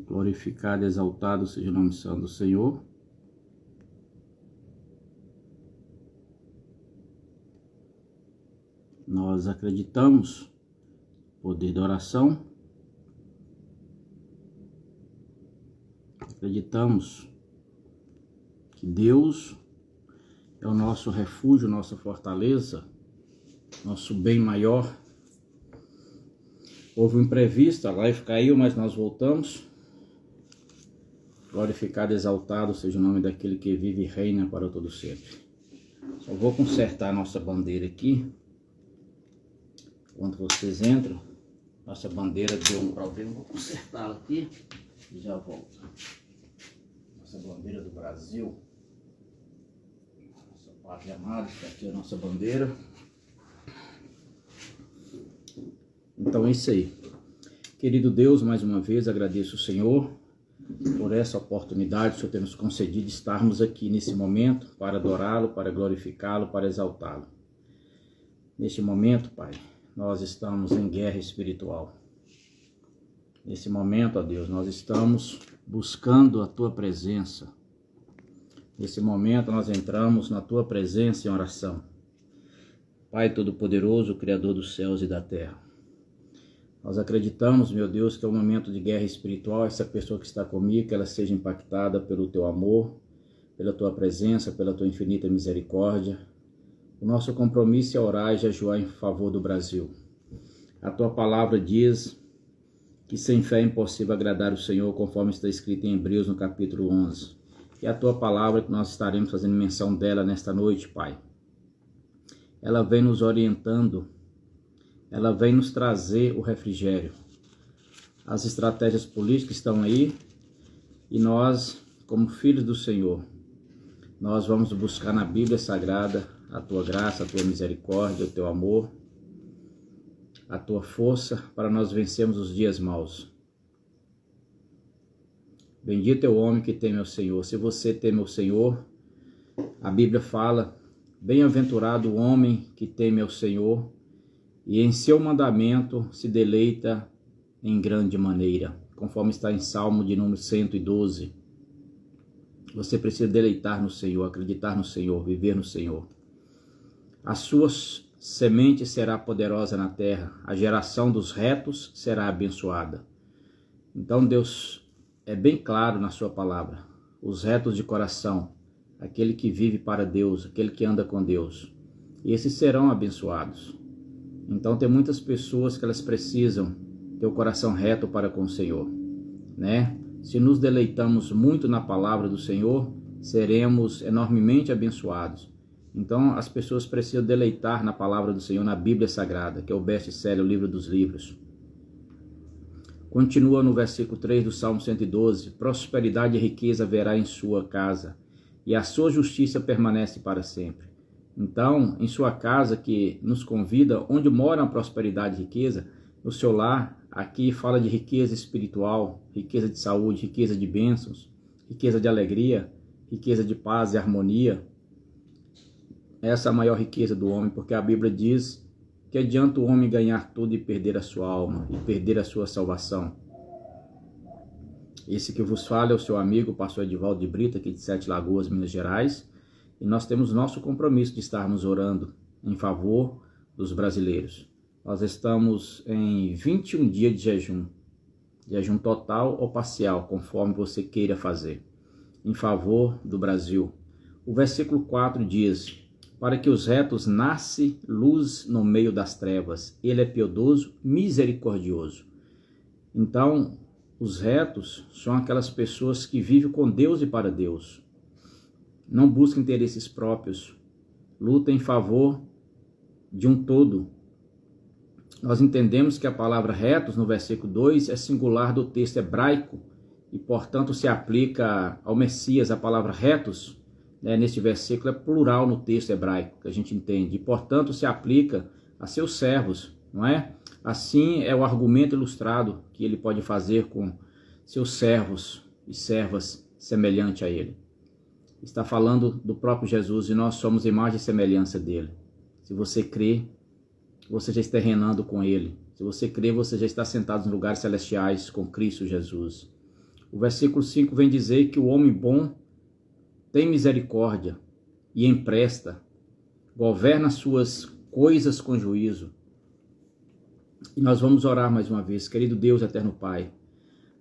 Glorificado e exaltado seja o nome santo do Senhor. Nós acreditamos no poder da oração. Acreditamos que Deus é o nosso refúgio, nossa fortaleza, nosso bem maior. Houve um imprevisto, a live caiu, mas nós voltamos. Glorificado e exaltado seja o nome daquele que vive e reina para todo sempre. Só vou consertar a nossa bandeira aqui. Enquanto vocês entram, nossa bandeira deu um problema. Vou consertá-la aqui e já volto. Nossa bandeira do Brasil. Nossa pátria amada, está aqui a nossa bandeira. Então é isso aí. Querido Deus, mais uma vez agradeço o Senhor por essa oportunidade que o Senhor tem nos concedido de estarmos aqui nesse momento para adorá-lo, para glorificá-lo, para exaltá-lo. Neste momento, Pai, nós estamos em guerra espiritual. Nesse momento, ó Deus, nós estamos buscando a Tua presença. Nesse momento, nós entramos na Tua presença em oração. Pai Todo-Poderoso, Criador dos céus e da terra. Nós acreditamos, meu Deus, que é um momento de guerra espiritual. Essa pessoa que está comigo, que ela seja impactada pelo Teu amor, pela Tua presença, pela Tua infinita misericórdia. O nosso compromisso é orar e jejuar em favor do Brasil. A Tua palavra diz que sem fé é impossível agradar o Senhor, conforme está escrito em Hebreus no capítulo 11. E a Tua palavra, que nós estaremos fazendo menção dela nesta noite, Pai. Ela vem nos orientando, ela vem nos trazer o refrigério. As estratégias políticas estão aí e nós, como filhos do Senhor, nós vamos buscar na Bíblia Sagrada a Tua graça, a Tua misericórdia, o Teu amor, a Tua força para nós vencermos os dias maus. Bendito é o homem que teme ao Senhor. Se você teme ao Senhor, a Bíblia fala, bem-aventurado o homem que teme ao Senhor, e em seu mandamento se deleita em grande maneira, conforme está em Salmo de número 112. Você precisa deleitar no Senhor, acreditar no Senhor, viver no Senhor. A sua semente será poderosa na terra, a geração dos retos será abençoada. Então Deus é bem claro na sua palavra, os retos de coração, aquele que vive para Deus, aquele que anda com Deus, e esses serão abençoados. Então tem muitas pessoas que elas precisam ter o coração reto para com o Senhor, né? Se nos deleitamos muito na palavra do Senhor, seremos enormemente abençoados. Então as pessoas precisam deleitar na palavra do Senhor, na Bíblia Sagrada, que é o best-seller, o livro dos livros. Continua no versículo 3 do Salmo 112, prosperidade e riqueza haverá em sua casa, e a sua justiça permanece para sempre. Então, em sua casa que nos convida, onde mora a prosperidade e riqueza, no seu lar, aqui fala de riqueza espiritual, riqueza de saúde, riqueza de bênçãos, riqueza de alegria, riqueza de paz e harmonia. Essa é a maior riqueza do homem, porque a Bíblia diz que adianta o homem ganhar tudo e perder a sua alma, e perder a sua salvação. Esse que vos fala é o seu amigo, pastor Edivaldo de Brito, aqui de Sete Lagoas, Minas Gerais. E nós temos nosso compromisso de estarmos orando em favor dos brasileiros. Nós estamos em 21 dias de jejum total ou parcial, conforme você queira fazer, em favor do Brasil. O versículo 4 diz, para que os retos nasce luz no meio das trevas, ele é piedoso, misericordioso. Então, os retos são aquelas pessoas que vivem com Deus e para Deus. Não busca interesses próprios, luta em favor de um todo. Nós entendemos que a palavra retos, no versículo 2, é singular do texto hebraico e, portanto, se aplica ao Messias. A palavra retos, neste versículo, é plural no texto hebraico, que a gente entende, e, portanto, se aplica a seus servos, não é? Assim é o argumento ilustrado que ele pode fazer com seus servos e servas semelhante a ele. Está falando do próprio Jesus e nós somos imagem e semelhança dele. Se você crê, você já está reinando com ele. Se você crê, você já está sentado nos lugares celestiais com Cristo Jesus. O versículo 5 vem dizer que o homem bom tem misericórdia e empresta, governa suas coisas com juízo. E nós vamos orar mais uma vez. Querido Deus, eterno Pai,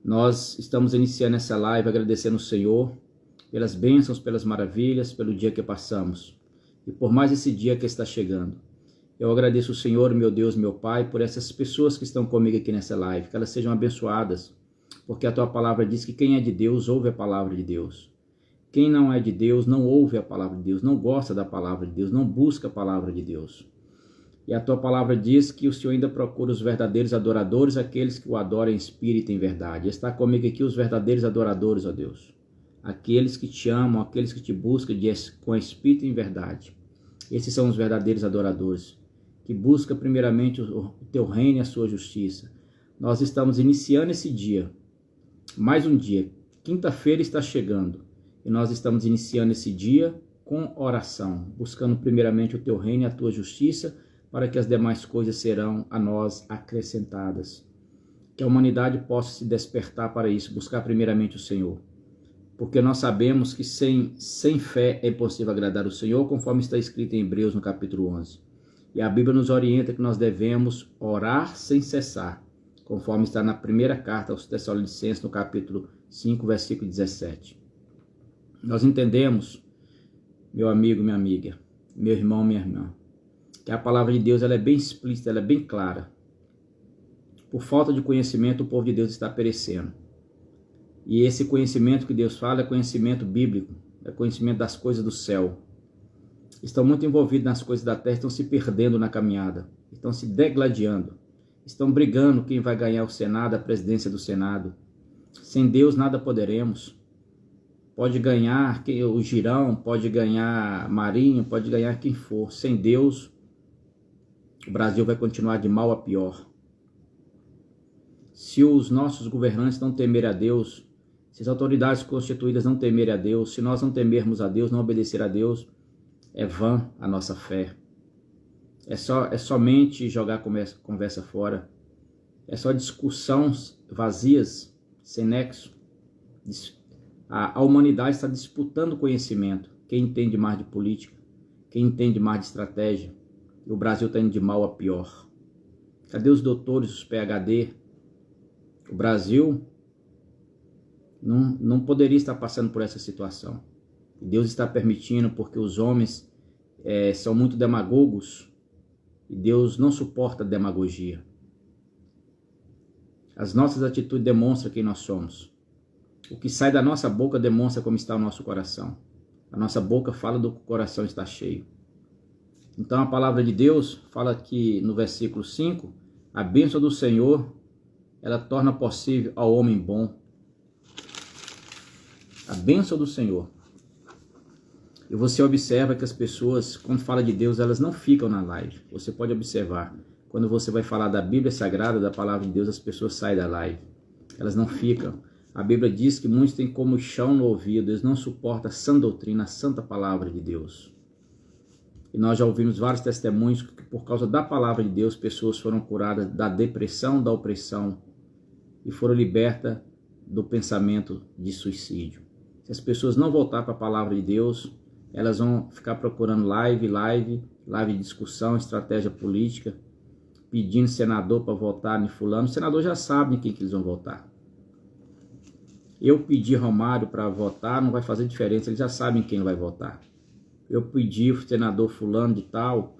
nós estamos iniciando essa live agradecendo o Senhor pelas bênçãos, pelas maravilhas, pelo dia que passamos e por mais esse dia que está chegando. Eu agradeço o Senhor, meu Deus, meu Pai, por essas pessoas que estão comigo aqui nessa live, que elas sejam abençoadas, porque a Tua palavra diz que quem é de Deus ouve a palavra de Deus. Quem não é de Deus não ouve a palavra de Deus, não gosta da palavra de Deus, não busca a palavra de Deus. E a Tua palavra diz que o Senhor ainda procura os verdadeiros adoradores, aqueles que o adoram em espírito e em verdade. Está comigo aqui os verdadeiros adoradores, ó Deus. Aqueles que te amam, aqueles que te buscam com espírito e em verdade. Esses são os verdadeiros adoradores, que buscam primeiramente o Teu reino e a Sua justiça. Nós estamos iniciando esse dia, mais um dia. Quinta-feira está chegando e nós estamos iniciando esse dia com oração, buscando primeiramente o Teu reino e a Tua justiça, para que as demais coisas serão a nós acrescentadas. Que a humanidade possa se despertar para isso, buscar primeiramente o Senhor. Porque nós sabemos que sem fé é impossível agradar o Senhor, conforme está escrito em Hebreus no capítulo 11. E a Bíblia nos orienta que nós devemos orar sem cessar, conforme está na primeira carta aos Tessalonicenses, no capítulo 5, versículo 17. Nós entendemos, meu amigo, minha amiga, meu irmão, minha irmã, que a palavra de Deus ela é bem explícita, ela é bem clara. Por falta de conhecimento, o povo de Deus está perecendo. E esse conhecimento que Deus fala é conhecimento bíblico, é conhecimento das coisas do céu. Estão muito envolvidos nas coisas da terra, estão se perdendo na caminhada, estão se degladiando, estão brigando quem vai ganhar o Senado, a presidência do Senado. Sem Deus nada poderemos. Pode ganhar o Girão, pode ganhar Marinho, pode ganhar quem for. Sem Deus, o Brasil vai continuar de mal a pior. Se os nossos governantes não temerem a Deus, se as autoridades constituídas não temerem a Deus, se nós não temermos a Deus, não obedecer a Deus, é vã a nossa fé. É somente jogar conversa fora. É só discussões vazias, sem nexo. A humanidade está disputando conhecimento. Quem entende mais de política, quem entende mais de estratégia. E o Brasil está indo de mal a pior. Cadê os doutores, os PhD? O Brasil não poderia estar passando por essa situação. E Deus está permitindo porque os homens são muito demagogos e Deus não suporta demagogia. As nossas atitudes demonstram quem nós somos. O que sai da nossa boca demonstra como está o nosso coração. A nossa boca fala do que o coração está cheio. Então a palavra de Deus fala que no versículo 5, a bênção do Senhor, ela torna possível ao homem bom. A bênção do Senhor. E você observa que as pessoas, quando fala de Deus, elas não ficam na live. Você pode observar. Quando você vai falar da Bíblia Sagrada, da palavra de Deus, as pessoas saem da live. Elas não ficam. A Bíblia diz que muitos têm como chão no ouvido. Eles não suportam a sã doutrina, a santa palavra de Deus. E nós já ouvimos vários testemunhos que por causa da palavra de Deus, pessoas foram curadas da depressão, da opressão e foram libertas do pensamento de suicídio. Se as pessoas não voltar para a palavra de Deus, elas vão ficar procurando live de discussão, estratégia política, pedindo senador para votar em fulano. O senador já sabe em quem que eles vão votar. Eu pedi Romário para votar, não vai fazer diferença, eles já sabem quem vai votar. Eu pedi o senador fulano de tal,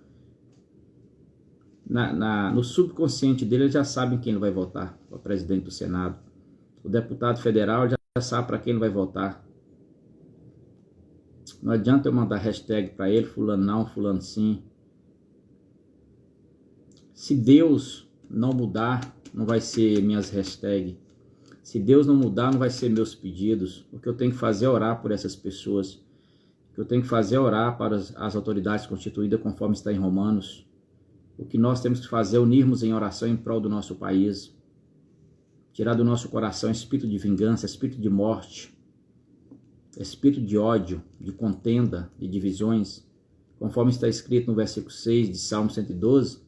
no subconsciente dele eles já sabem quem ele vai votar, para presidente do Senado. O deputado federal já sabe para quem ele vai votar. Não adianta eu mandar hashtag para ele, fulano não, fulano sim. Se Deus não mudar, não vai ser minhas hashtags. Se Deus não mudar, não vai ser meus pedidos. O que eu tenho que fazer é orar por essas pessoas. O que eu tenho que fazer é orar para as autoridades constituídas, conforme está em Romanos. O que nós temos que fazer é unirmos em oração em prol do nosso país. Tirar do nosso coração espírito de vingança, espírito de morte, espírito de ódio, de contenda, de divisões. Conforme está escrito no versículo 6 de Salmo 112,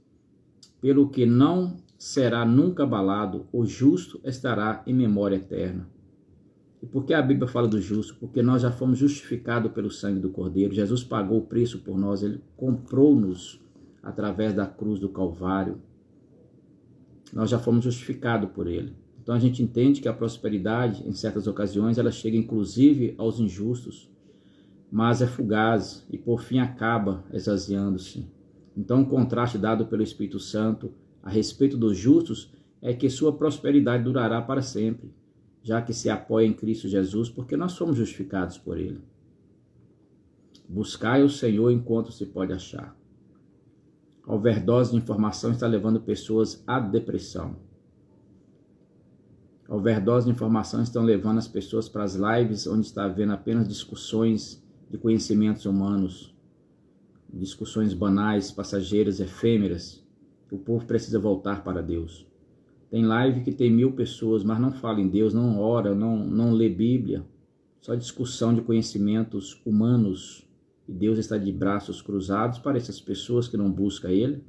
pelo que não será nunca abalado, o justo estará em memória eterna. E por que a Bíblia fala do justo? Porque nós já fomos justificados pelo sangue do Cordeiro. Jesus pagou o preço por nós, ele comprou-nos através da cruz do Calvário. Nós já fomos justificados por ele. Então a gente entende que a prosperidade, em certas ocasiões, ela chega inclusive aos injustos, mas é fugaz e por fim acaba esvaziando-se. Então o contraste dado pelo Espírito Santo a respeito dos justos é que sua prosperidade durará para sempre, já que se apoia em Cristo Jesus, porque nós somos justificados por ele. Buscai o Senhor enquanto se pode achar. A overdose de informação está levando pessoas à depressão. A overdose de informação estão levando as pessoas para as lives onde está havendo apenas discussões de conhecimentos humanos, discussões banais, passageiras, efêmeras. O povo precisa voltar para Deus. Tem live que tem 1000 pessoas, mas não fala em Deus, não ora, não lê Bíblia. Só discussão de conhecimentos humanos. E Deus está de braços cruzados para essas pessoas que não buscam Ele.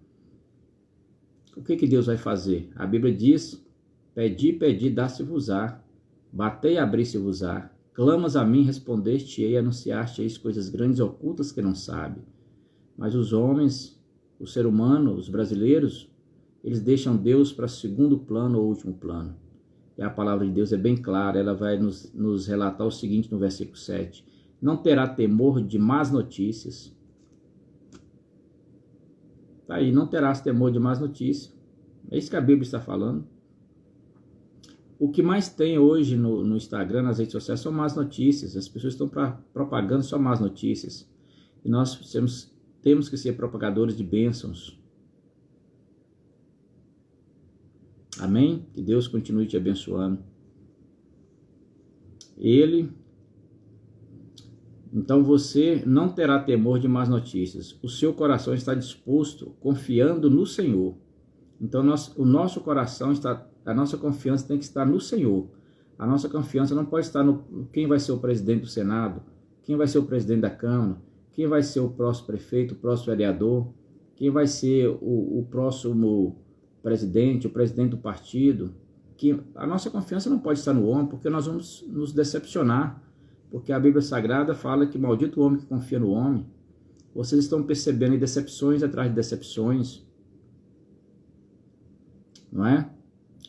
O que Deus vai fazer? A Bíblia diz: pedi, pedi, dá-se-vos-á. Batei, abri-se-vos-á. Clamas a mim, respondeste-ei, anunciaste-eis coisas grandes e ocultas que não sabe. Mas os homens, o ser humano, os brasileiros, eles deixam Deus para segundo plano ou último plano. E a palavra de Deus é bem clara, ela vai nos relatar o seguinte no versículo 7. Não terá temor de más notícias. Tá aí, não terás temor de más notícias. É isso que a Bíblia está falando. O que mais tem hoje no Instagram, nas redes sociais, são más notícias. As pessoas estão propagando só más notícias. E nós temos que ser propagadores de bênçãos. Amém? Que Deus continue te abençoando. Então você não terá temor de más notícias. O seu coração está disposto, confiando no Senhor. Então o nosso coração está, a nossa confiança tem que estar no Senhor. A nossa confiança não pode estar no quem vai ser o presidente do Senado, quem vai ser o presidente da Câmara, quem vai ser o próximo prefeito, o próximo vereador, quem vai ser o próximo presidente, o presidente do partido. A nossa confiança não pode estar no homem, porque nós vamos nos decepcionar. Porque a Bíblia Sagrada fala que maldito o homem que confia no homem. Vocês estão percebendo decepções atrás de decepções. Não é?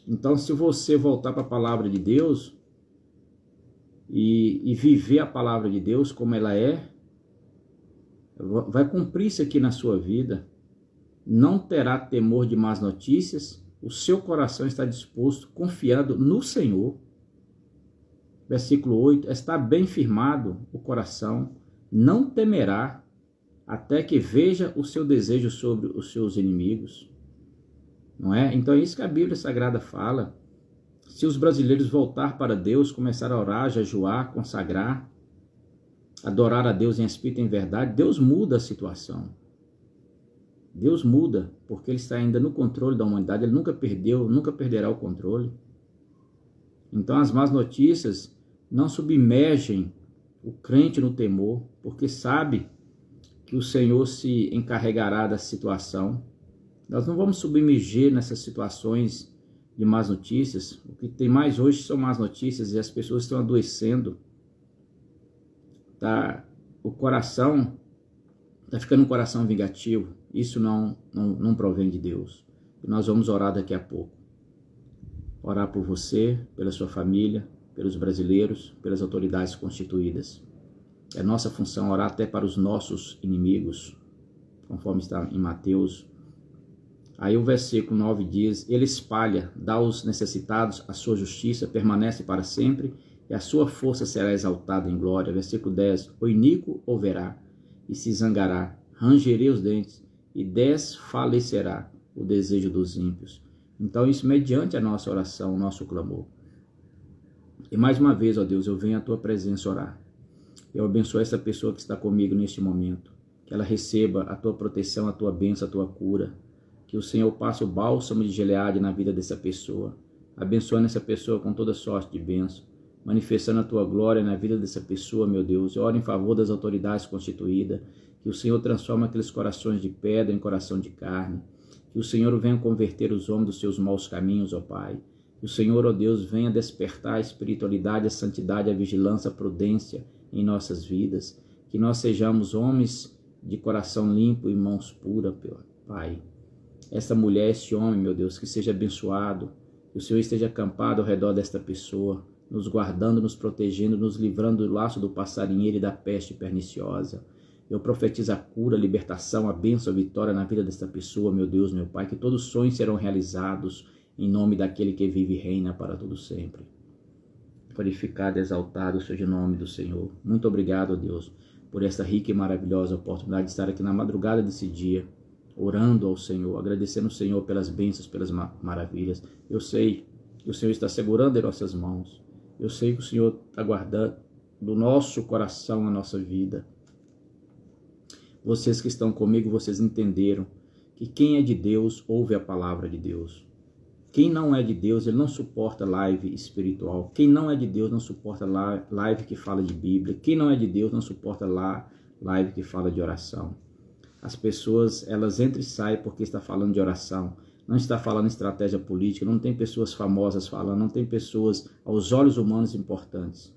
Então, se você voltar para a palavra de Deus e viver a palavra de Deus como ela é, vai cumprir isso aqui na sua vida. Não terá temor de más notícias. O seu coração está disposto, confiando no Senhor. Versículo 8, está bem firmado o coração, não temerá, até que veja o seu desejo sobre os seus inimigos. Não é? Então é isso que a Bíblia Sagrada fala. Se os brasileiros voltar para Deus, começar a orar, jejuar, consagrar, adorar a Deus em espírito e em verdade, Deus muda a situação. Deus muda, porque Ele está ainda no controle da humanidade, Ele nunca perdeu, nunca perderá o controle. Então as más notícias não submergem o crente no temor, porque sabe que o Senhor se encarregará da situação. Nós não vamos submergir nessas situações de más notícias. O que tem mais hoje são más notícias e as pessoas estão adoecendo. O coração está ficando um coração vingativo. Isso não provém de Deus. E nós vamos orar daqui a pouco. Orar por você, pela sua família, pelos brasileiros, pelas autoridades constituídas. É nossa função orar até para os nossos inimigos, conforme está em Mateus. Aí o versículo 9 diz, Ele espalha, dá aos necessitados a sua justiça, permanece para sempre, e a sua força será exaltada em glória. Versículo 10, o iníquo ouvirá e se zangará, rangerei os dentes, e desfalecerá o desejo dos ímpios. Então isso mediante a nossa oração, o nosso clamor. E mais uma vez, ó Deus, eu venho à Tua presença orar. Eu abençoo essa pessoa que está comigo neste momento. Que ela receba a Tua proteção, a Tua bênção, a Tua cura. Que o Senhor passe o bálsamo de Gileade na vida dessa pessoa. Abençoando essa pessoa com toda sorte de bênção. Manifestando a Tua glória na vida dessa pessoa, meu Deus. Eu oro em favor das autoridades constituídas. Que o Senhor transforme aqueles corações de pedra em coração de carne. Que o Senhor venha converter os homens dos seus maus caminhos, ó Pai. Que o Senhor, ó Deus, venha despertar a espiritualidade, a santidade, a vigilância, a prudência em nossas vidas. Que nós sejamos homens de coração limpo e mãos puras, Pai. Essa mulher, esse homem, meu Deus, que seja abençoado. Que o Senhor esteja acampado ao redor desta pessoa, nos guardando, nos protegendo, nos livrando do laço do passarinheiro e da peste perniciosa. Eu profetizo a cura, a libertação, a bênção, a vitória na vida desta pessoa, meu Deus, meu Pai, que todos os sonhos serão realizados em nome daquele que vive e reina para todo sempre. Glorificado e exaltado seja o nome do Senhor. Muito obrigado, Deus, por esta rica e maravilhosa oportunidade de estar aqui na madrugada desse dia, orando ao Senhor, agradecendo ao Senhor pelas bênçãos, pelas maravilhas. Eu sei que o Senhor está segurando em nossas mãos. Eu sei que o Senhor está guardando do nosso coração a nossa vida. Vocês que estão comigo, vocês entenderam que quem é de Deus ouve a palavra de Deus. Quem não é de Deus, ele não suporta live espiritual. Quem não é de Deus não suporta live que fala de Bíblia. Quem não é de Deus não suporta live que fala de oração. As pessoas, elas entram e saem porque está falando de oração. Não está falando estratégia política, não tem pessoas famosas falando, não tem pessoas aos olhos humanos importantes.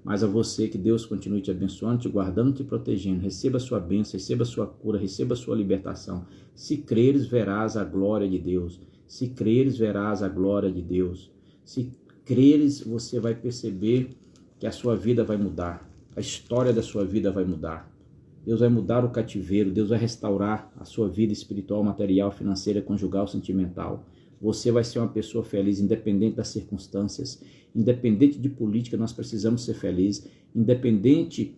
Mas a você, que Deus continue te abençoando, te guardando, te protegendo. Receba a sua bênção, receba a sua cura, receba a sua libertação. Se creres, verás a glória de Deus. Se creres, verás a glória de Deus. Se creres, você vai perceber que a sua vida vai mudar. A história da sua vida vai mudar. Deus vai mudar o cativeiro. Deus vai restaurar a sua vida espiritual, material, financeira, conjugal, sentimental. Você vai ser uma pessoa feliz, independente das circunstâncias. Independente de política, nós precisamos ser felizes. Independente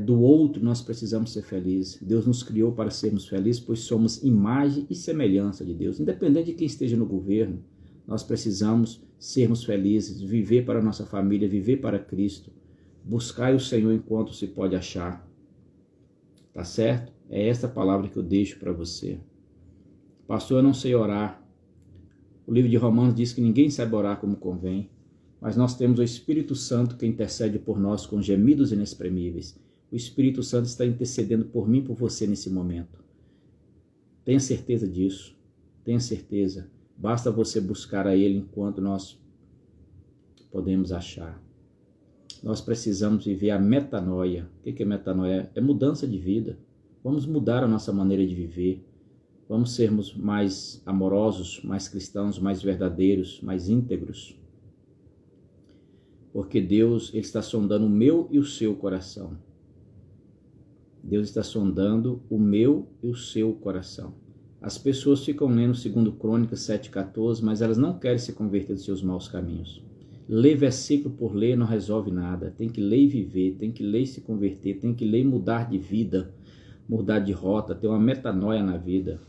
do outro, nós precisamos ser felizes. Deus nos criou para sermos felizes, pois somos imagem e semelhança de Deus. Independente de quem esteja no governo, nós precisamos sermos felizes, viver para a nossa família, viver para Cristo. Buscai o Senhor enquanto se pode achar. Tá certo? É esta palavra que eu deixo para você. Pastor, eu não sei orar. O livro de Romanos diz que ninguém sabe orar como convém. Mas nós temos o Espírito Santo que intercede por nós com gemidos inexprimíveis. O Espírito Santo está intercedendo por mim e por você nesse momento. Tenha certeza disso. Tenha certeza. Basta você buscar a Ele enquanto nós podemos achar. Nós precisamos viver a metanoia. O que é metanoia? É mudança de vida. Vamos mudar a nossa maneira de viver. Vamos sermos mais amorosos, mais cristãos, mais verdadeiros, mais íntegros. Porque Deus, Ele está sondando o meu e o seu coração. Deus está sondando o meu e o seu coração. As pessoas ficam lendo 2 Crônicas 7,14, mas elas não querem se converter dos seus maus caminhos. Ler versículo por ler não resolve nada. Tem que ler e viver, tem que ler e se converter, tem que ler e mudar de vida, mudar de rota, ter uma metanoia na vida.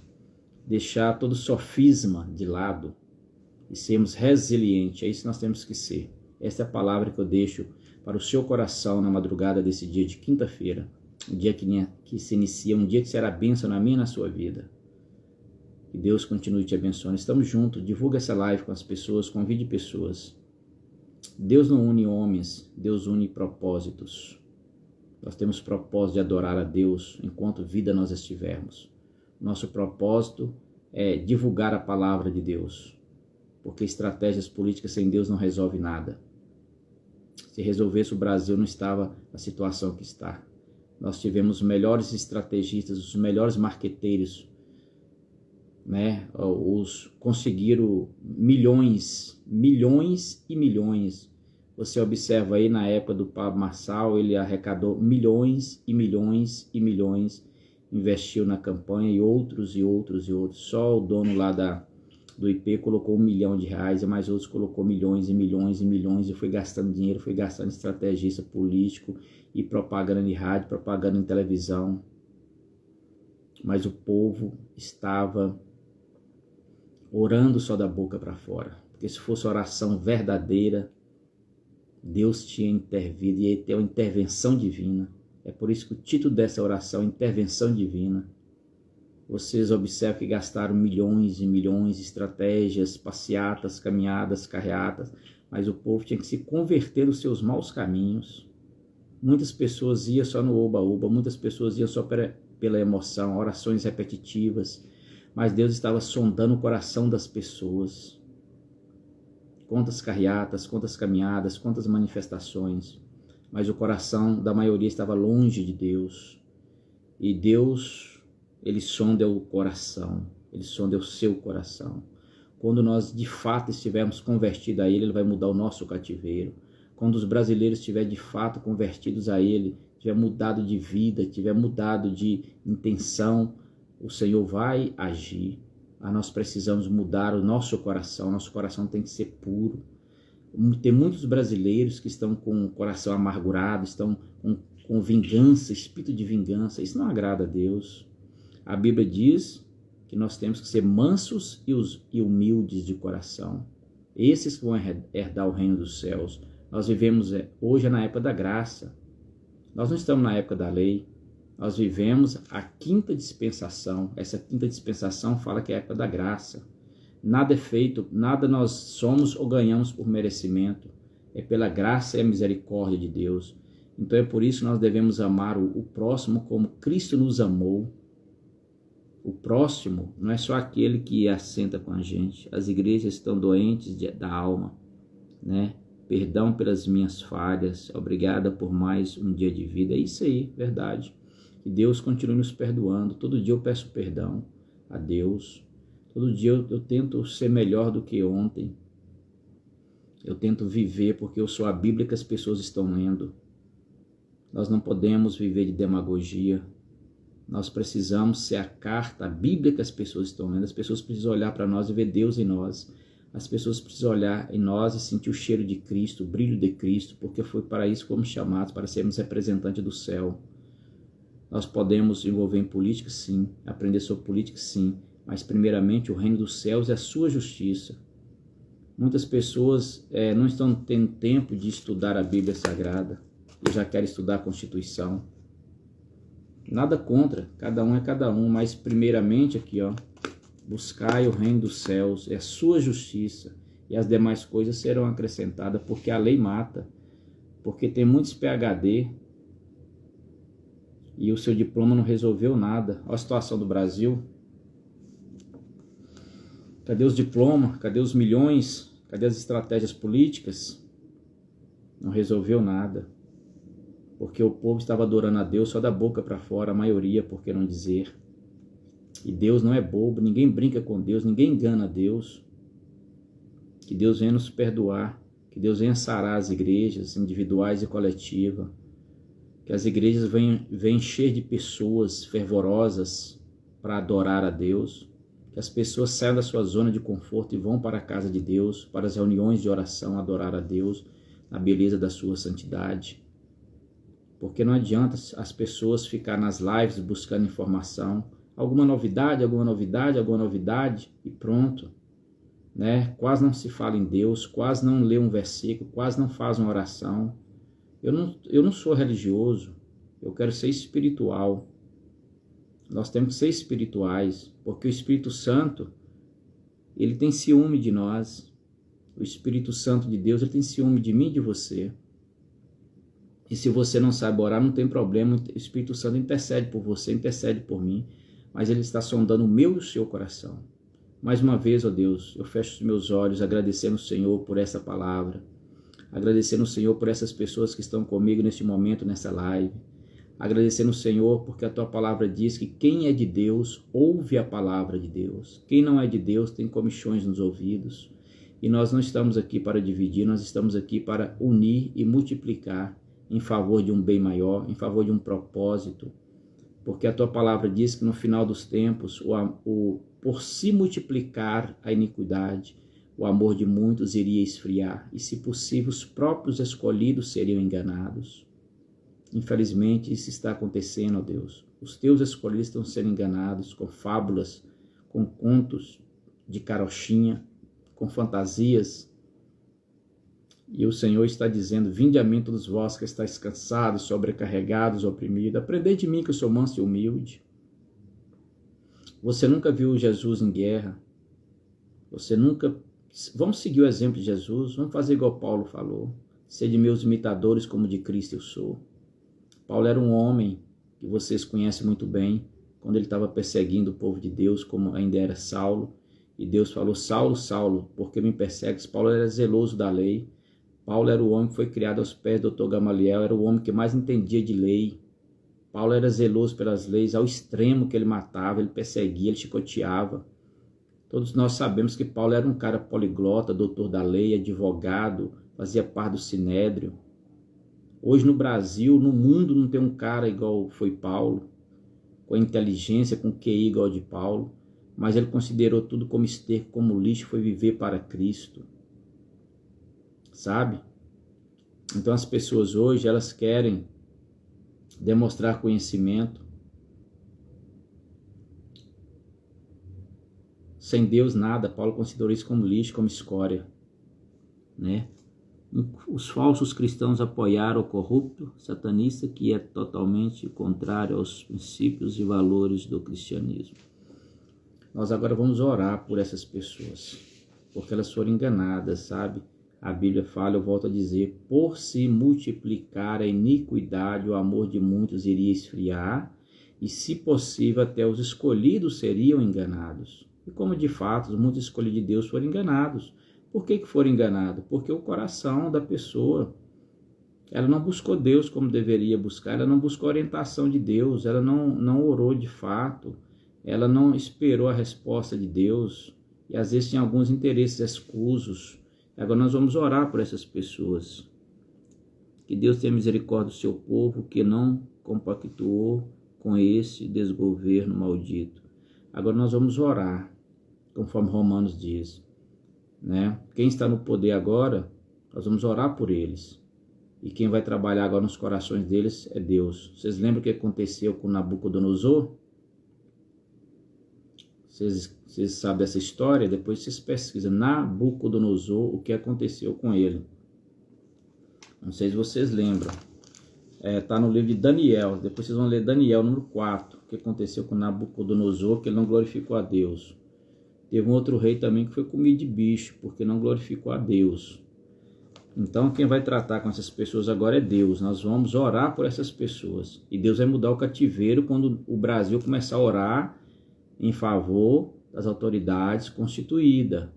Deixar todo sofisma de lado e sermos resilientes. É isso que nós temos que ser. Essa é a palavra que eu deixo para o seu coração na madrugada desse dia de quinta-feira. Um dia que se inicia, um dia que será bênção na minha e na sua vida. Que Deus continue te abençoando. Estamos juntos. Divulga essa live com as pessoas, convide pessoas. Deus não une homens, Deus une propósitos. Nós temos propósito de adorar a Deus enquanto vida nós estivermos. Nosso propósito é divulgar a palavra de Deus. Porque estratégias políticas sem Deus não resolve nada. Se resolvesse, o Brasil não estava na situação que está. Nós tivemos os melhores estrategistas, os melhores marqueteiros, né? Conseguiram milhões e milhões. Você observa aí na época do Pablo Marçal, ele arrecadou milhões e milhões e milhões, investiu na campanha e outros. Só o dono lá do IP colocou R$1 milhão, e mais outros colocou milhões e milhões e milhões, e foi gastando dinheiro, foi gastando estrategista político e propaganda em rádio, propaganda em televisão. Mas o povo estava orando só da boca para fora. Porque se fosse oração verdadeira, Deus tinha intervido e ia ter uma intervenção divina. É por isso que o título dessa oração é Intervenção Divina. Vocês observam que gastaram milhões e milhões de estratégias, passeatas, caminhadas, carreatas, mas o povo tinha que se converter dos seus maus caminhos. Muitas pessoas iam só no oba-oba, muitas pessoas iam só pela emoção, orações repetitivas, mas Deus estava sondando o coração das pessoas. quantas carreatas, quantas caminhadas, quantas manifestações, mas o coração da maioria estava longe de Deus. E Deus, Ele sonda o coração, Ele sonda o seu coração. Quando nós de fato estivermos convertidos a Ele, Ele vai mudar o nosso cativeiro. Quando os brasileiros estiverem de fato convertidos a Ele, tiver mudado de vida, tiver mudado de intenção, o Senhor vai agir. Mas nós precisamos mudar o nosso coração tem que ser puro. Tem muitos brasileiros que estão com o coração amargurado, estão com vingança, espírito de vingança. Isso não agrada a Deus. A Bíblia diz que nós temos que ser mansos e humildes de coração. Esses que vão herdar o reino dos céus. Nós vivemos hoje na época da graça. Nós não estamos na época da lei. Nós vivemos a quinta dispensação. Essa quinta dispensação fala que é a época da graça. Nada é feito, nada nós somos ou ganhamos por merecimento. É pela graça e a misericórdia de Deus. Então é por isso que nós devemos amar o próximo como Cristo nos amou. O próximo não é só aquele que assenta com a gente. As igrejas estão doentes da alma, né? Perdão pelas minhas falhas, obrigada por mais um dia de vida. É isso aí, verdade. Que Deus continue nos perdoando. Todo dia eu peço perdão a Deus. Todo dia eu tento ser melhor do que ontem. Eu tento viver porque eu sou a Bíblia que as pessoas estão lendo. Nós não podemos viver de demagogia. Nós precisamos ser a carta, a Bíblia que as pessoas estão lendo. As pessoas precisam olhar para nós e ver Deus em nós. As pessoas precisam olhar em nós e sentir o cheiro de Cristo, o brilho de Cristo, porque foi para isso que fomos chamados, para sermos representantes do céu. Nós podemos envolver em política, sim. Aprender sobre política, sim. Mas primeiramente o reino dos céus é a sua justiça. Muitas pessoas não estão tendo tempo de estudar a Bíblia Sagrada e já querem estudar a Constituição. Nada contra, cada um é cada um, mas primeiramente aqui, buscai o reino dos céus, é a sua justiça, e as demais coisas serão acrescentadas, porque a lei mata, porque tem muitos PhD e o seu diploma não resolveu nada. Olha a situação do Brasil. Cadê os diplomas? Cadê os milhões? Cadê as estratégias políticas? Não resolveu nada. Porque o povo estava adorando a Deus só da boca para fora, a maioria, por que não dizer? E Deus não é bobo, ninguém brinca com Deus, ninguém engana a Deus. Que Deus venha nos perdoar, que Deus venha sarar as igrejas individuais e coletivas, que as igrejas venham encher de pessoas fervorosas para adorar a Deus, que as pessoas saiam da sua zona de conforto e vão para a casa de Deus, para as reuniões de oração, adorar a Deus na beleza da sua santidade. Porque não adianta as pessoas ficar nas lives buscando informação, alguma novidade e pronto, né? Quase não se fala em Deus, quase não lê um versículo, quase não faz uma oração. Eu não sou religioso, eu quero ser espiritual. Nós temos que ser espirituais, porque o Espírito Santo, ele tem ciúme de nós. O Espírito Santo de Deus, ele tem ciúme de mim e de você. E se você não sabe orar, não tem problema, o Espírito Santo intercede por você, intercede por mim, mas ele está sondando o meu e o seu coração. Mais uma vez, ó Deus, eu fecho os meus olhos agradecendo o Senhor por essa palavra, agradecendo o Senhor por essas pessoas que estão comigo neste momento, nessa live, agradecendo o Senhor porque a tua palavra diz que quem é de Deus ouve a palavra de Deus, quem não é de Deus tem comichões nos ouvidos, e nós não estamos aqui para dividir, nós estamos aqui para unir e multiplicar em favor de um bem maior, em favor de um propósito, porque a tua palavra diz que no final dos tempos, por se multiplicar a iniquidade, o amor de muitos iria esfriar, e se possível os próprios escolhidos seriam enganados. Infelizmente isso está acontecendo, ó Deus. Os teus escolhidos estão sendo enganados com fábulas, com contos de carochinha, com fantasias. E o Senhor está dizendo, vinde a mim todos vós que estáis cansados, sobrecarregados, oprimidos, aprendei de mim que eu sou manso e humilde. Você nunca viu Jesus em guerra, vamos seguir o exemplo de Jesus, vamos fazer igual Paulo falou, ser de meus imitadores como de Cristo eu sou. Paulo era um homem que vocês conhecem muito bem, quando ele estava perseguindo o povo de Deus, como ainda era Saulo, E Deus falou: Saulo, Saulo, por que me persegues? Paulo era zeloso da lei. Paulo era o homem que foi criado aos pés do Dr. Gamaliel, era o homem que mais entendia de lei. Paulo era zeloso pelas leis, ao extremo que ele matava, ele perseguia, ele chicoteava. Todos nós sabemos que Paulo era um cara poliglota, doutor da lei, advogado, fazia parte do Sinédrio. Hoje no Brasil, no mundo, não tem um cara igual foi Paulo, com a inteligência, com o QI igual de Paulo, mas ele considerou tudo como esterco, como lixo, foi viver para Cristo. Sabe? Então as pessoas hoje, elas querem demonstrar conhecimento. Sem Deus nada. Paulo considerou isso como lixo, como escória, né? Os falsos cristãos apoiaram o corrupto satanista, que é totalmente contrário aos princípios e valores do cristianismo. Nós agora vamos orar por essas pessoas, porque elas foram enganadas, sabe? A Bíblia fala, eu volto a dizer, por se multiplicar a iniquidade, o amor de muitos iria esfriar, e se possível até os escolhidos seriam enganados. E como de fato os muitos escolhidos de Deus foram enganados. Por que foram enganados? Porque o coração da pessoa, ela não buscou Deus como deveria buscar, ela não buscou a orientação de Deus, ela não orou de fato, ela não esperou a resposta de Deus, e às vezes tem alguns interesses escusos. Agora nós vamos orar por essas pessoas. Que Deus tenha misericórdia do seu povo, que não compactuou com esse desgoverno maldito. Agora nós vamos orar, conforme Romanos diz, né? Quem está no poder agora, nós vamos orar por eles. E quem vai trabalhar agora nos corações deles é Deus. Vocês lembram o que aconteceu com Nabucodonosor? Vocês sabem dessa história? Depois vocês pesquisam Nabucodonosor, o que aconteceu com ele. Não sei se vocês lembram. Está no livro de Daniel. Depois vocês vão ler Daniel, número 4. O que aconteceu com Nabucodonosor, que ele não glorificou a Deus. Teve um outro rei também que foi comido de bicho, porque não glorificou a Deus. Então quem vai tratar com essas pessoas agora é Deus. Nós vamos orar por essas pessoas. E Deus vai mudar o cativeiro quando o Brasil começar a orar em favor das autoridades constituídas,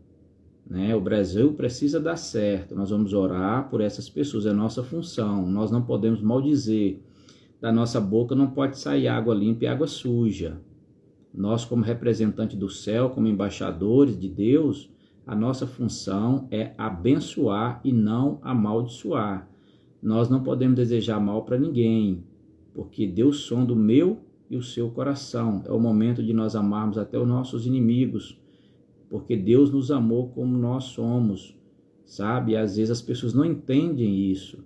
né? O Brasil precisa dar certo. Nós vamos orar por essas pessoas, é nossa função. Nós não podemos maldizer. Da nossa boca não pode sair água limpa e água suja. Nós, como representantes do céu, como embaixadores de Deus, a nossa função é abençoar e não amaldiçoar. Nós não podemos desejar mal para ninguém, porque Deus sonda o meu e o seu coração. É o momento de nós amarmos até os nossos inimigos, porque Deus nos amou como nós somos, sabe? E às vezes as pessoas não entendem isso.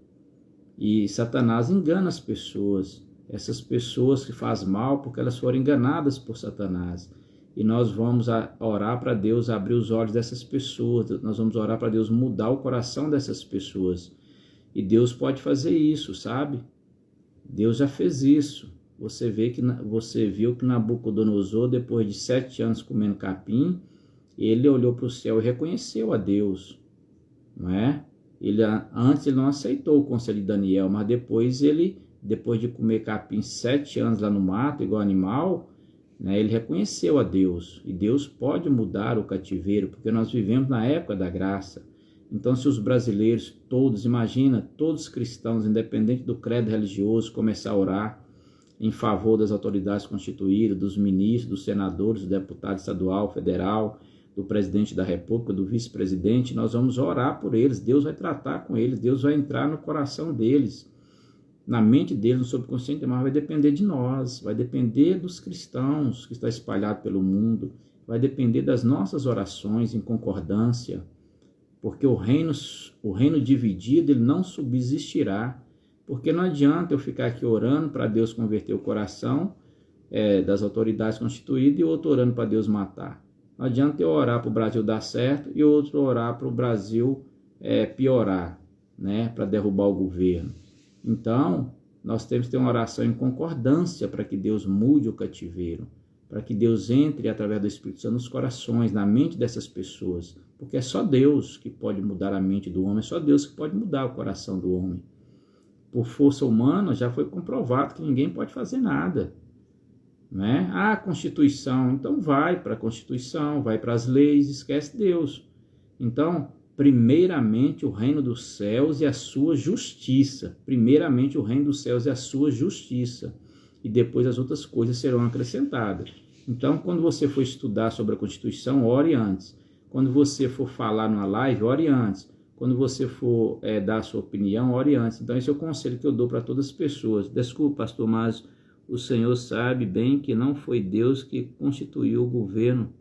E Satanás engana as pessoas. Essas pessoas que fazem mal porque elas foram enganadas por Satanás. E nós vamos orar para Deus abrir os olhos dessas pessoas. Nós vamos orar para Deus mudar o coração dessas pessoas. E Deus pode fazer isso, sabe? Deus já fez isso. Você viu que Nabucodonosor, depois de 7 anos comendo capim, ele olhou para o céu e reconheceu a Deus, não é? Antes ele não aceitou o conselho de Daniel, mas depois de comer capim 7 anos lá no mato, igual animal, né, ele reconheceu a Deus. E Deus pode mudar o cativeiro, porque nós vivemos na época da graça. Então, se os brasileiros todos, imagina, todos cristãos, independente do credo religioso, começar a orar em favor das autoridades constituídas, dos ministros, dos senadores, do deputado estadual, federal, do presidente da república, do vice-presidente, nós vamos orar por eles. Deus vai tratar com eles, Deus vai entrar no coração deles, na mente deles, no subconsciente, mas vai depender de nós, vai depender dos cristãos que estão espalhados pelo mundo, vai depender das nossas orações em concordância, porque o reino dividido ele não subsistirá, porque não adianta eu ficar aqui orando para Deus converter o coração das autoridades constituídas e outro orando para Deus matar. Não adianta eu orar para o Brasil dar certo e outro orar para o Brasil piorar, né, para derrubar o governo. Então, nós temos que ter uma oração em concordância para que Deus mude o cativeiro, para que Deus entre através do Espírito Santo nos corações, na mente dessas pessoas, porque é só Deus que pode mudar a mente do homem, é só Deus que pode mudar o coração do homem. Por força humana já foi comprovado que ninguém pode fazer nada, né? Ah, Constituição, então vai para a Constituição, vai para as leis, esquece Deus. Então, primeiramente o reino dos céus e a sua justiça. Primeiramente o reino dos céus e a sua justiça. E depois as outras coisas serão acrescentadas. Então, quando você for estudar sobre a Constituição, ore antes. Quando você for falar numa live, ore antes. Quando você for dar a sua opinião, ore antes. Então, esse é o conselho que eu dou para todas as pessoas. Desculpa, pastor, mas o Senhor sabe bem que não foi Deus que constituiu o governo.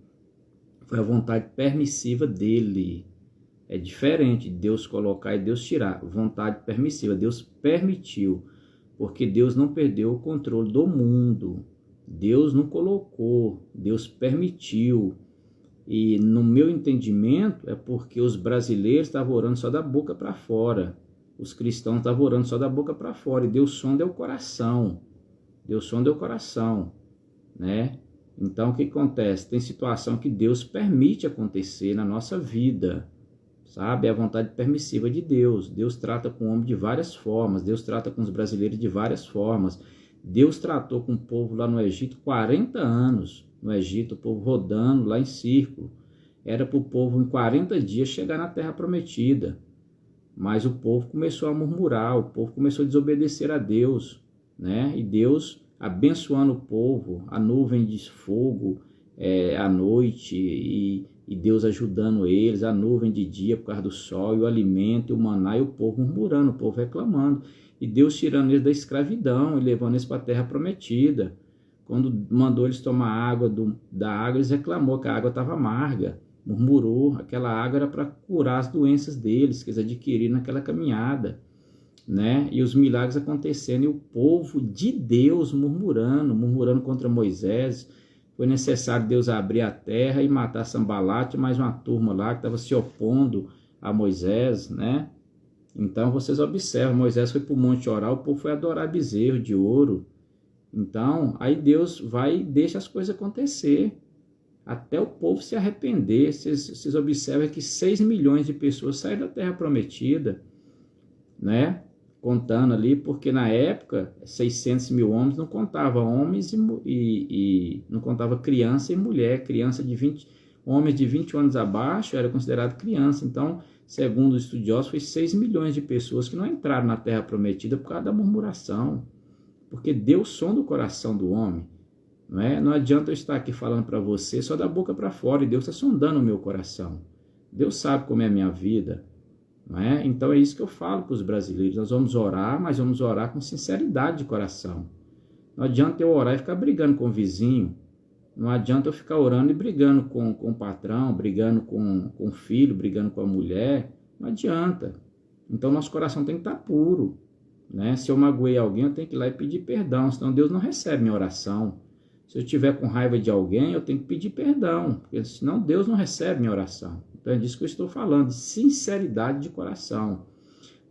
Foi a vontade permissiva dele. É diferente Deus colocar e Deus tirar. Vontade permissiva. Deus permitiu. Porque Deus não perdeu o controle do mundo. Deus não colocou. Deus permitiu. E no meu entendimento é porque os brasileiros estavam orando só da boca para fora. Os cristãos estavam orando só da boca para fora. E Deus sonda o coração. Deus sonda o coração, né? Então o que acontece? Tem situação que Deus permite acontecer na nossa vida, sabe? É a vontade permissiva de Deus. Deus trata com o homem de várias formas. Deus trata com os brasileiros de várias formas. Deus tratou com o povo lá no Egito 40 anos. No Egito, o povo rodando lá em círculo. Era para o povo em 40 dias chegar na terra prometida. Mas o povo começou a murmurar, o povo começou a desobedecer a Deus, né? E Deus abençoando o povo, a nuvem de fogo à noite e Deus ajudando eles, a nuvem de dia por causa do sol, e o alimento, e o maná, e o povo murmurando, o povo reclamando. E Deus tirando eles da escravidão e levando eles para a terra prometida. Quando mandou eles tomar água da água, eles reclamou que a água estava amarga, murmurou. Aquela água era para curar as doenças deles, que eles adquiriram naquela caminhada, né? E os milagres acontecendo, e o povo de Deus murmurando contra Moisés. Foi necessário Deus abrir a terra e matar Sambalate, mais uma turma lá que estava se opondo a Moisés, né? Então vocês observam, Moisés foi para o monte orar, o povo foi adorar bezerro de ouro. Então, aí Deus vai e deixa as coisas acontecer, até o povo se arrepender. Vocês observam que 6 milhões de pessoas saíram da terra prometida, né? Contando ali, porque na época 600 mil homens não contava homens e não contava criança e mulher. Criança de 20, homens de 20 anos abaixo era considerado criança. Então, segundo os estudiosos, foi 6 milhões de pessoas que não entraram na terra prometida por causa da murmuração. Porque Deus sonda o coração do homem, não é? Não adianta eu estar aqui falando para você só da boca para fora, e Deus está sondando o meu coração. Deus sabe como é a minha vida, não é? Então é isso que eu falo para os brasileiros. Nós vamos orar, mas vamos orar com sinceridade de coração. Não adianta eu orar e ficar brigando com o vizinho. Não adianta eu ficar orando e brigando com o patrão, brigando com o filho, brigando com a mulher. Não adianta. Então nosso coração tem que estar puro, né? Se eu magoei alguém, eu tenho que ir lá e pedir perdão, senão Deus não recebe minha oração. Se eu estiver com raiva de alguém, eu tenho que pedir perdão, porque senão Deus não recebe minha oração. Então é disso que eu estou falando, de sinceridade de coração.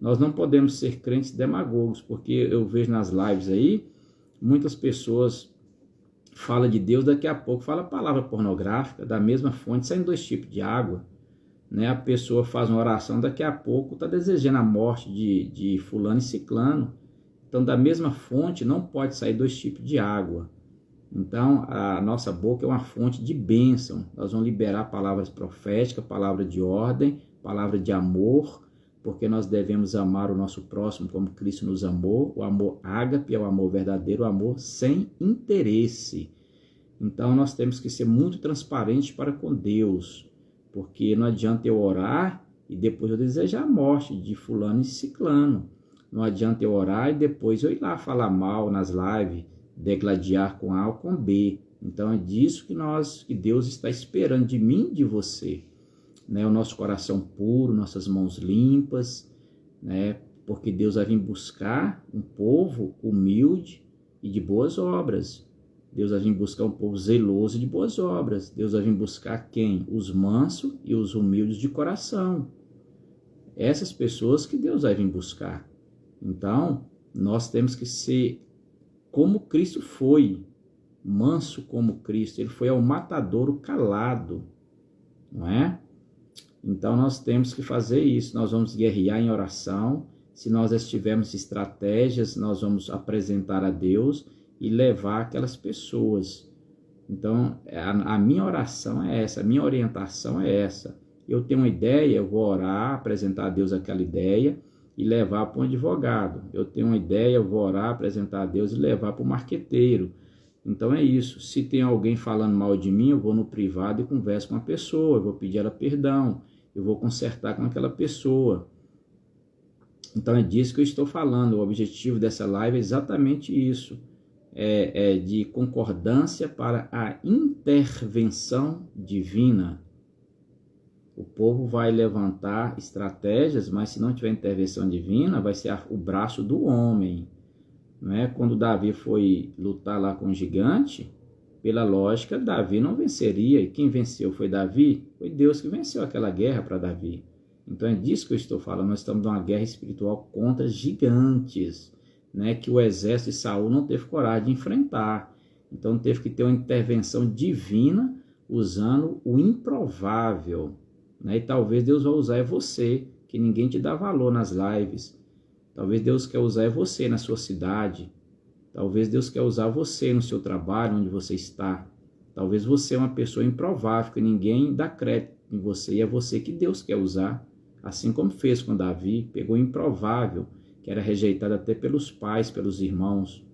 Nós não podemos ser crentes demagogos, porque eu vejo nas lives aí, muitas pessoas falam de Deus, daqui a pouco fala palavra pornográfica, da mesma fonte, saem 2 tipos de água. Né? A pessoa faz uma oração, daqui a pouco está desejando a morte de fulano e ciclano. Então, da mesma fonte não pode sair 2 tipos de água. Então, a nossa boca é uma fonte de bênção. Nós vamos liberar palavras proféticas, palavra de ordem, palavra de amor, porque nós devemos amar o nosso próximo como Cristo nos amou. O amor ágape é o amor verdadeiro, o amor sem interesse. Então, nós temos que ser muito transparentes para com Deus, porque não adianta eu orar e depois eu desejar a morte de fulano e ciclano. Não adianta eu orar e depois eu ir lá falar mal nas lives, degladiar com A ou com B. Então é disso que Deus está esperando de mim e de você. Né? O nosso coração puro, nossas mãos limpas, né? Porque Deus vai vir buscar um povo humilde e de boas obras. Deus vai vir buscar um povo zeloso de boas obras. Deus vai vir buscar quem? Os mansos e os humildes de coração. Essas pessoas que Deus vai vir buscar. Então, nós temos que ser como Cristo foi, manso como Cristo. Ele foi ao matadouro calado, não é? Então, nós temos que fazer isso. Nós vamos guerrear em oração. Se nós tivermos estratégias, nós vamos apresentar a Deus. e levar aquelas pessoas. Então, a minha oração é essa, a minha orientação é essa. Eu tenho uma ideia, eu vou orar, apresentar a Deus aquela ideia e levar para um advogado. Eu tenho uma ideia, eu vou orar, apresentar a Deus e levar para o marqueteiro. Então é isso. Se tem alguém falando mal de mim, eu vou no privado e converso com a pessoa, eu vou pedir ela perdão, eu vou consertar com aquela pessoa. Então é disso que eu estou falando. O objetivo dessa live é exatamente isso. É de concordância para a intervenção divina. O povo vai levantar estratégias, mas se não tiver intervenção divina, vai ser o braço do homem. Não é? Quando Davi foi lutar lá com o gigante, pela lógica, Davi não venceria. E quem venceu foi Davi? Foi Deus que venceu aquela guerra para Davi. Então é disso que eu estou falando. Nós estamos numa guerra espiritual contra gigantes, né, que o exército de Saul não teve coragem de enfrentar. Então teve que ter uma intervenção divina usando o improvável. Né? E talvez Deus vai usar você, que ninguém te dá valor nas lives. Talvez Deus quer usar você na sua cidade. Talvez Deus quer usar você no seu trabalho, onde você está. Talvez você é uma pessoa improvável, que ninguém dá crédito em você. E é você que Deus quer usar. Assim como fez com Davi, pegou o improvável, que era rejeitado até pelos pais, pelos irmãos.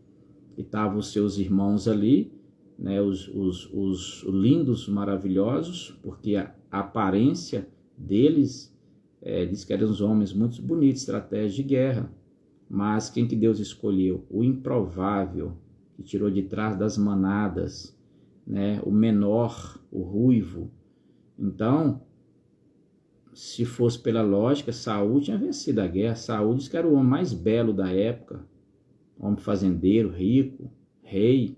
E estavam os seus irmãos ali, né, os lindos, maravilhosos, porque a aparência deles diz que eram os homens muito bonitos, estratégias de guerra. Mas quem que Deus escolheu? O improvável, que tirou de trás das manadas, né, o menor, o ruivo. Então, se fosse pela lógica, Saul tinha vencido a guerra. Saul diz que era o homem mais belo da época, homem fazendeiro, rico, rei.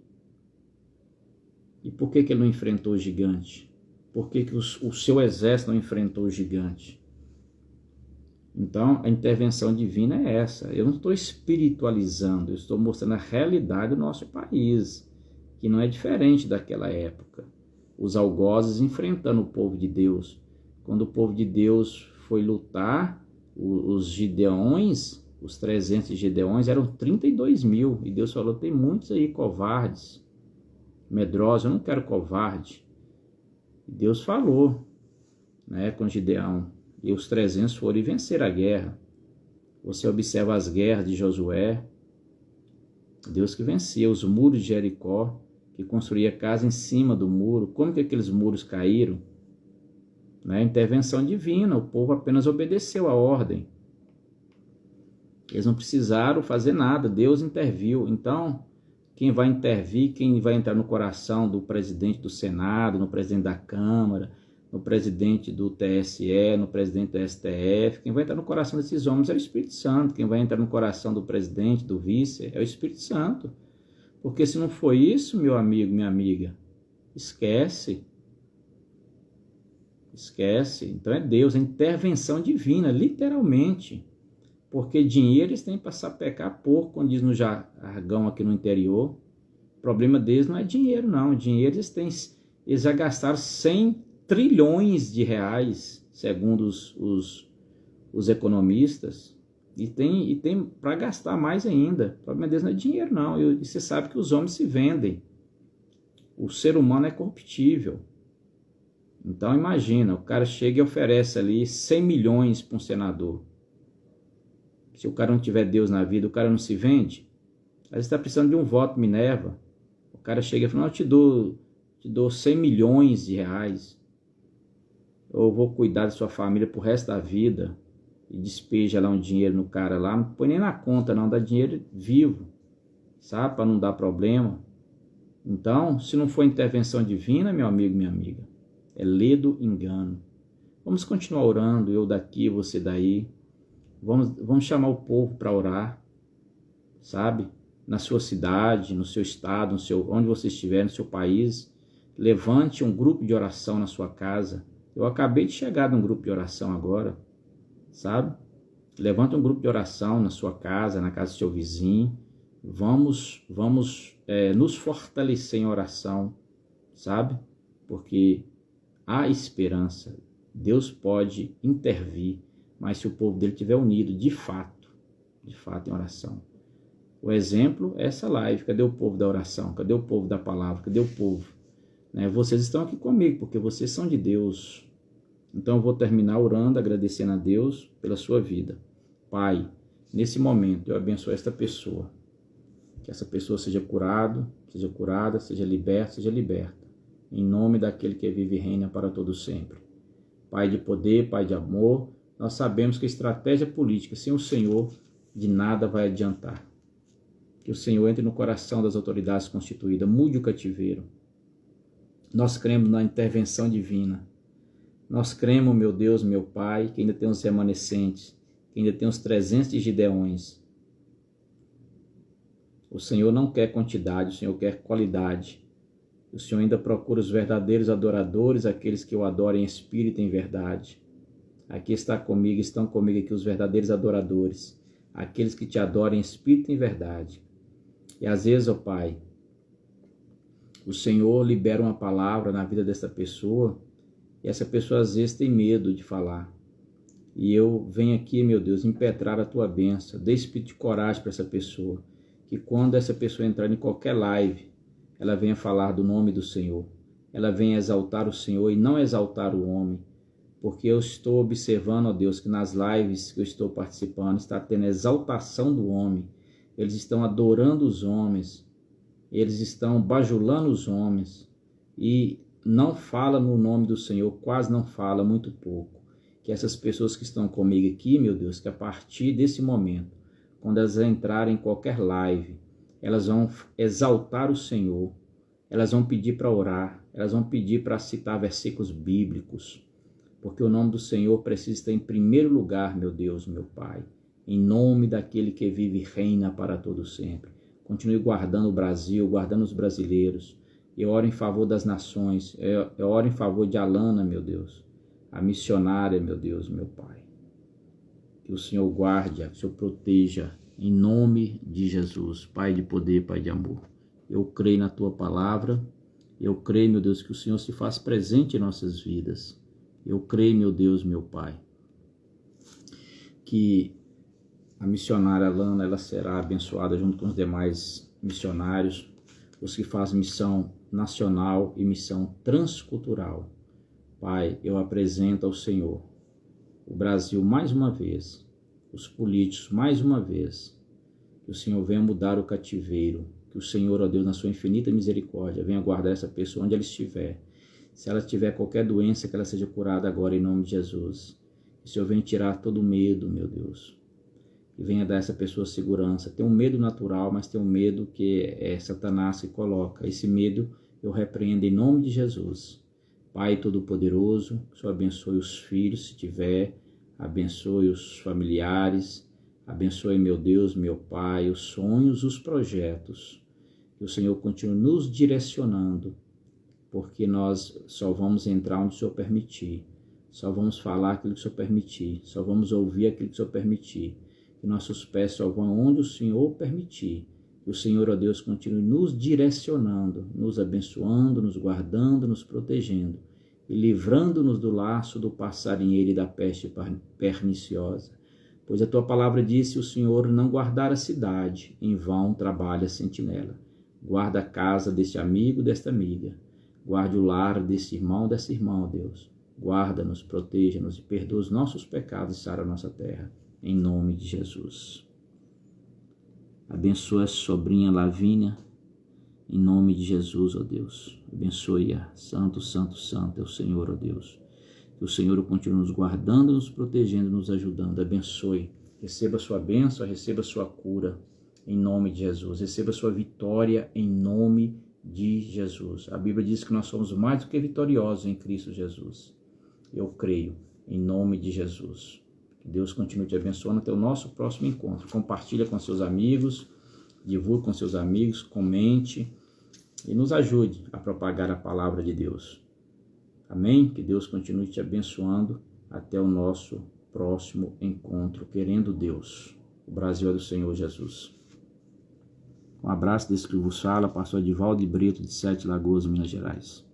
E por que ele não enfrentou o gigante? Por que o seu exército não enfrentou o gigante? Então, a intervenção divina é essa. Eu não estou espiritualizando, eu estou mostrando a realidade do nosso país, que não é diferente daquela época. Os algozes enfrentando o povo de Deus. Quando o povo de Deus foi lutar, os gideões, os 300 gideões, eram 32 mil. E Deus falou, tem muitos aí covardes, medrosos, eu não quero covarde. E Deus falou, né, com Gideão. E os 300 foram e venceram a guerra. Você observa as guerras de Josué, Deus que vencia os muros de Jericó, que construía casa em cima do muro. Como que aqueles muros caíram? Né? Intervenção divina, o povo apenas obedeceu a ordem. Eles não precisaram fazer nada, Deus interviu. Então, quem vai intervir, quem vai entrar no coração do presidente do Senado, no presidente da Câmara, no presidente do TSE, no presidente do STF, quem vai entrar no coração desses homens é o Espírito Santo. Quem vai entrar no coração do presidente, do vice, é o Espírito Santo. Porque se não for isso, meu amigo, minha amiga, esquece. Esquece. Então é Deus, a intervenção divina, literalmente. Porque dinheiro eles têm para sapecar porco, como diz no jargão aqui no interior. O problema deles não é dinheiro, não. Dinheiro eles já gastaram 100 trilhões de reais, segundo os economistas. E tem para gastar mais ainda. O problema deles não é dinheiro, não. E você sabe que os homens se vendem. O ser humano é corruptível. Então imagina, o cara chega e oferece ali 100 milhões para um senador. Se o cara não tiver Deus na vida, o cara não se vende. Às vezes está precisando de um voto, Minerva. O cara chega e fala, não, eu te dou 100 milhões de reais. Eu vou cuidar da sua família pro resto da vida. E despeja lá um dinheiro no cara lá. Não põe nem na conta não, dá dinheiro vivo. Sabe? Para não dar problema. Então, se não for intervenção divina, meu amigo, minha amiga, é ledo engano. Vamos continuar orando, eu daqui, você daí. Vamos chamar o povo para orar, sabe? Na sua cidade, no seu estado, onde você estiver, no seu país. Levante um grupo de oração na sua casa. Eu acabei de chegar num grupo de oração agora, sabe? Levante um grupo de oração na sua casa, na casa do seu vizinho. Vamos nos fortalecer em oração, sabe? Porque há esperança. Deus pode intervir. Mas se o povo dele estiver unido, de fato em oração. O exemplo é essa live. Cadê o povo da oração? Cadê o povo da palavra? Cadê o povo? Vocês estão aqui comigo, porque vocês são de Deus. Então eu vou terminar orando, agradecendo a Deus pela sua vida. Pai, nesse momento eu abençoo esta pessoa. Que essa pessoa seja curada, seja liberta. Em nome daquele que vive e reina para todo sempre. Pai de poder, Pai de amor, nós sabemos que a estratégia política sem o Senhor de nada vai adiantar. Que o Senhor entre no coração das autoridades constituídas, mude o cativeiro. Nós cremos na intervenção divina. Nós cremos, meu Deus, meu Pai, que ainda tem os remanescentes, que ainda tem os 300 de Gideões. O Senhor não quer quantidade, o Senhor quer qualidade. O Senhor ainda procura os verdadeiros adoradores, aqueles que o adoram em espírito e em verdade. Aqui estão comigo aqui os verdadeiros adoradores, aqueles que te adoram em espírito e em verdade. E às vezes, ó Pai, o Senhor libera uma palavra na vida dessa pessoa, e essa pessoa às vezes tem medo de falar. E eu venho aqui, meu Deus, impetrar a tua bênção, dê espírito de coragem para essa pessoa, que quando essa pessoa entrar em qualquer live, ela venha falar do nome do Senhor, ela venha exaltar o Senhor e não exaltar o homem, porque eu estou observando, ó Deus, que nas lives que eu estou participando, está tendo exaltação do homem, eles estão adorando os homens, eles estão bajulando os homens, e não fala no nome do Senhor, quase não fala, muito pouco. Que essas pessoas que estão comigo aqui, meu Deus, que a partir desse momento, quando elas entrarem em qualquer live, elas vão exaltar o Senhor, elas vão pedir para orar, elas vão pedir para citar versículos bíblicos, porque o nome do Senhor precisa estar em primeiro lugar, meu Deus, meu Pai, em nome daquele que vive e reina para todo sempre. Continue guardando o Brasil, guardando os brasileiros. Eu oro em favor das nações, eu oro em favor de Alana, meu Deus, a missionária, meu Deus, meu Pai. Que o Senhor guarde, que o Senhor proteja, em nome de Jesus, Pai de poder, Pai de amor. Eu creio na Tua palavra, eu creio, meu Deus, que o Senhor se faz presente em nossas vidas. Eu creio, meu Deus, meu Pai, que a missionária Alana, ela será abençoada junto com os demais missionários, os que fazem missão nacional e missão transcultural. Pai, eu apresento ao Senhor o Brasil mais uma vez, os políticos mais uma vez, que o Senhor venha mudar o cativeiro, que o Senhor, ó Deus, na sua infinita misericórdia, venha guardar essa pessoa onde ela estiver. Se ela tiver qualquer doença, que ela seja curada agora em nome de Jesus. Que o Senhor venha tirar todo o medo, meu Deus, e venha dar a essa pessoa segurança. Tem um medo natural, mas tem um medo que é Satanás que coloca. Esse medo eu repreendo em nome de Jesus. Pai Todo-Poderoso, que o Senhor abençoe os filhos, se tiver, abençoe os familiares, abençoe, meu Deus, meu Pai, os sonhos, os projetos. Que o Senhor continue nos direcionando, porque nós só vamos entrar onde o Senhor permitir, só vamos falar aquilo que o Senhor permitir, só vamos ouvir aquilo que o Senhor permitir. Que nossos pés só vão onde o Senhor permitir. Que o Senhor, ó Deus, continue nos direcionando, nos abençoando, nos guardando, nos protegendo e livrando-nos do laço do passarinheiro e da peste perniciosa. Pois a tua palavra disse: o Senhor não guardar a cidade, em vão trabalha a sentinela. Guarda a casa deste amigo, desta amiga. Guarde o lar desse irmão, dessa irmã, ó Deus. Guarda-nos, proteja-nos e perdoa os nossos pecados e sara a nossa terra. Em nome de Jesus. Abençoa a sobrinha Lavínia, em nome de Jesus, ó Deus. Abençoe-a. Santo, santo, santo é o Senhor, ó Deus. Que o Senhor continue nos guardando, nos protegendo, nos ajudando. Abençoe. Receba a sua bênção, receba a sua cura, em nome de Jesus. Receba a sua vitória, em nome de Jesus. A Bíblia diz que nós somos mais do que vitoriosos em Cristo Jesus. Eu creio, em nome de Jesus. Que Deus continue te abençoando até o nosso próximo encontro. Compartilha com seus amigos, divulgue com seus amigos, comente e nos ajude a propagar a palavra de Deus. Amém? Que Deus continue te abençoando até o nosso próximo encontro, querendo Deus. O Brasil é do Senhor Jesus. Um abraço desse que vos fala, pastor Edivaldo de Brito, de Sete Lagoas, Minas Gerais.